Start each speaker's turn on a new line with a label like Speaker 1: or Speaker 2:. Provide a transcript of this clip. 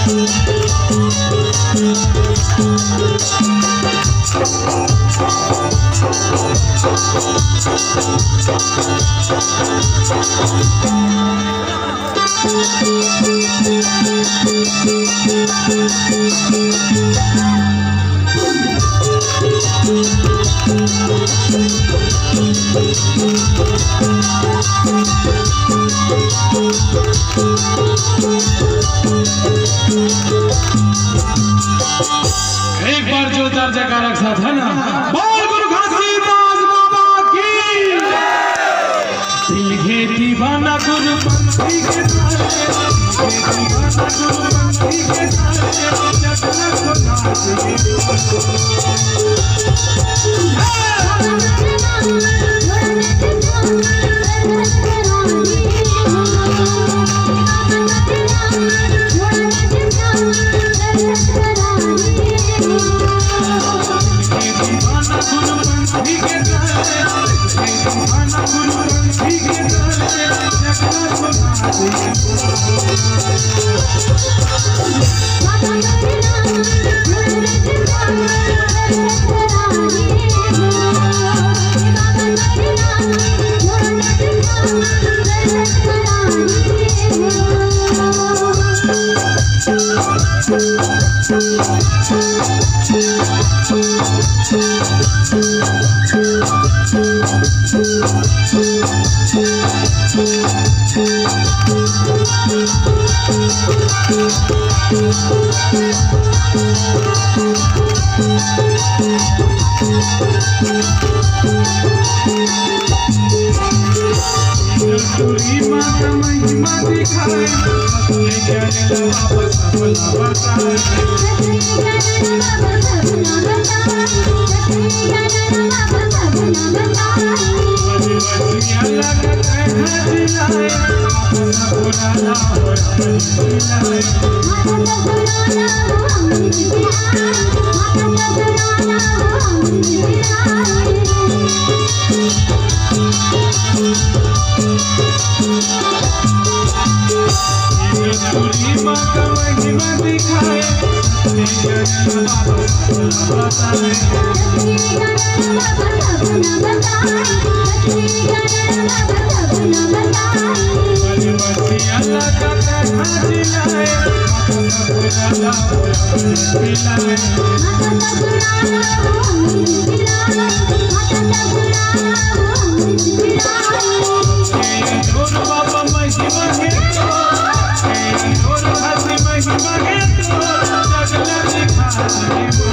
Speaker 1: एक बार जो चार जयकार साथ है ना, बोल गुरु घासीदास बाबा की। दिल है दीवाना गुरुपंथी के साथ, दीवाना गुरुपंथी के साथ, जगत को नाचे। माता महिमा दिखाए, अपने ज्ञान बाबा सफला बताए। बचिया लगते हैं जिलाए, अपना पुराना हो जिलाए। माता महिमा दिखाए, अपने ज्ञान बाबा सफला बताए। बचिया लगते हैं जिलाए, अपना पुराना हो जिलाए। बाबा महिमा है तो, और हंसी महिमा है तो, जगला दिखाए वो।